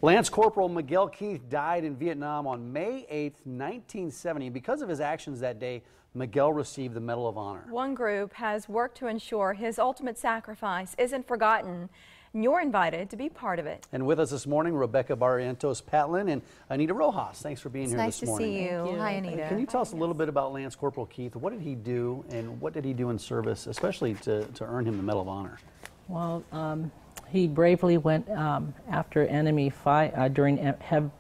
Lance Corporal Miguel Keith died in Vietnam on May 8th, 1970. Because of his actions that day, Miguel received the Medal of Honor. One group has worked to ensure his ultimate sacrifice isn't forgotten. And you're invited to be part of it. And with us this morning, Rebecca Barrientos Patlin and Anita Rojas. Thanks for being here this morning. Nice to see you. Hi, Anita. Can you tell us a little bit about Lance Corporal Keith? What did he do, and what did he do in service, especially to earn him the Medal of Honor? Well, he bravely went after enemy fire during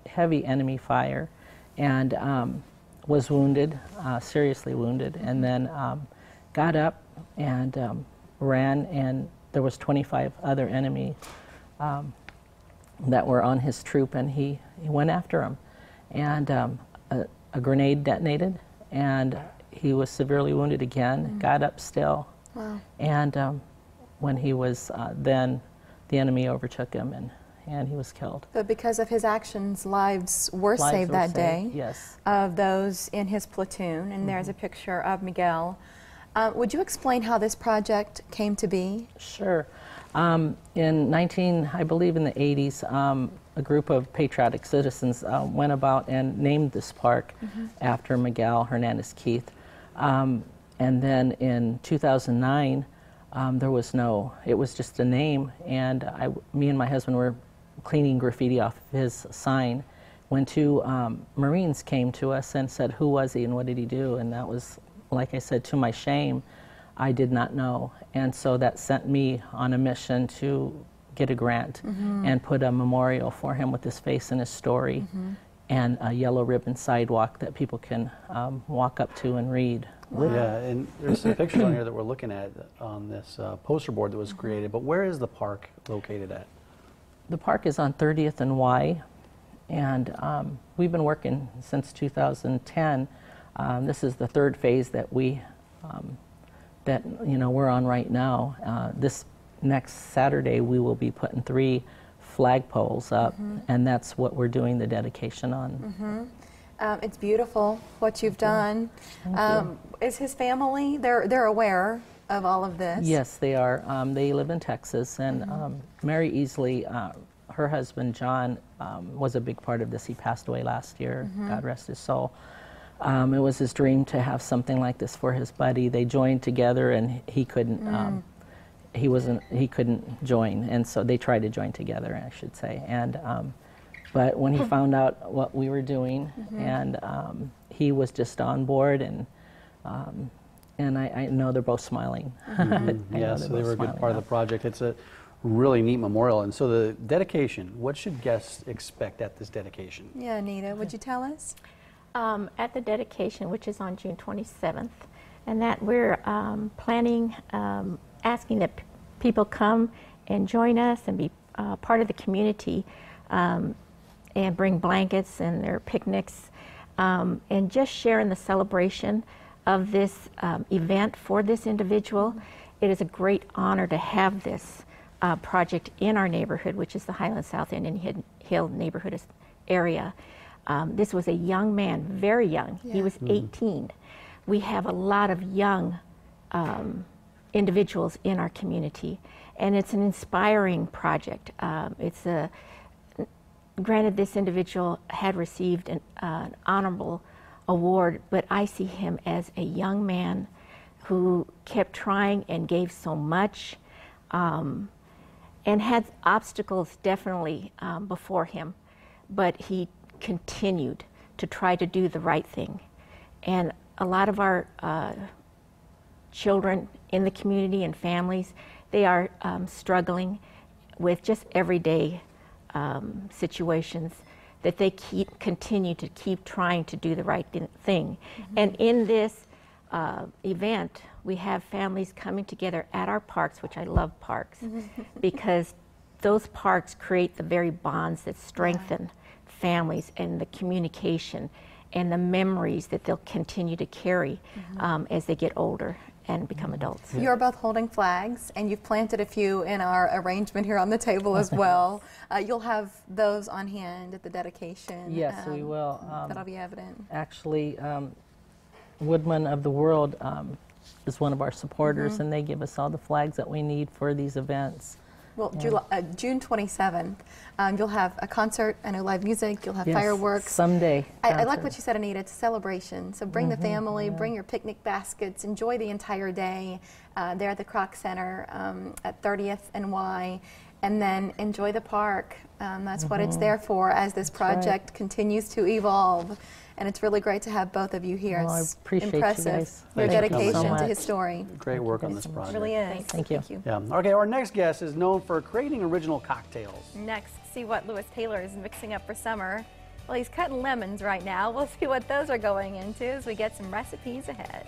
heavy enemy fire, and was wounded, seriously wounded, and then got up and ran, and there was 25 other enemy that were on his troop, and he went after them, and a grenade detonated, and he was severely wounded again. Got up still. Wow. And when he was then the enemy overtook him, and he was killed. But because of his actions, lives were saved that day. Yes. Of those in his platoon, and there's a picture of Miguel. Would you explain how this project came to be? Sure. I believe in the 80s, a group of patriotic citizens went about and named this park after Miguel Hernandez Keith. And then in 2009, it was just a name, and me and my husband were cleaning graffiti off of his sign when two Marines came to us and said, who was he and what did he do? And that was, like I said, to my shame, I did not know. And so that sent me on a mission to get a grant and put a memorial for him with his face and his story, and a yellow ribbon sidewalk that people can walk up to and read. Wow. Yeah, and there's some pictures on here that we're looking at on this poster board that was created, but where is the park located at? The park is on 30th and Y, and we've been working since 2010. This is the third phase that we're on right now. This next Saturday we will be putting 3 flagpoles up, and that's what we're doing the dedication on. It's beautiful what you've done. Is his family, they're aware of all of this? Yes, they are. They live in Texas, and Mary Easley, her husband John, was a big part of this. He passed away last year, God rest his soul. It was his dream to have something like this for his buddy. They joined together, and he couldn't. He couldn't join, and so they tried to join together, I should say. And but when he found out what we were doing, and he was just on board, and I know they're both smiling. Yeah, so they were a good part of the project. It's a really neat memorial. And so the dedication, what should guests expect at this dedication? Yeah, Anita, would you tell us? At the dedication, which is on June 27th, and that we're planning, asking that people come and join us and be part of the community, and bring blankets and their picnics, and just share in the celebration of this event for this individual. It is a great honor to have this project in our neighborhood, which is the Highland South Indian Hill neighborhood area. This was a young man, very young. Yeah. He was 18. We have a lot of young individuals in our community, and it's an inspiring project. Granted, this individual had received an honorable award, but I see him as a young man who kept trying and gave so much, and had obstacles definitely before him, but he continued to try to do the right thing. And a lot of our children in the community and families, they are struggling with just everyday situations that they continue to keep trying to do the right thing. And in this event, we have families coming together at our parks, which I love parks, because those parks create the very bonds that strengthen families and the communication and the memories that they'll continue to carry as they get older and become adults. You're both holding flags, and you've planted a few in our arrangement here on the table as well. You'll have those on hand at the dedication. Yes, we will. That'll be evident. Actually, Woodman of the World is one of our supporters, and they give us all the flags that we need for these events. Well, June 27th, you'll have a concert, I know live music, you'll have Yes, fireworks. someday. I like what you said, Anita, it's a celebration. So bring the family, bring your picnic baskets, enjoy the entire day there at the Kroc Center at 30th and Y, and then enjoy the park. That's what it's there for as this project continues to evolve. And it's really great to have both of you here. Well, I It's appreciate you impressive, guys. your Thanks for coming. dedication So to much. his story. Great work on this project. It really is. Thank you. Yeah. Okay, our next guest is known for creating original cocktails. Next, see what Lewis Taylor is mixing up for summer. Well, he's cutting lemons right now. We'll see what those are going into as we get some recipes ahead.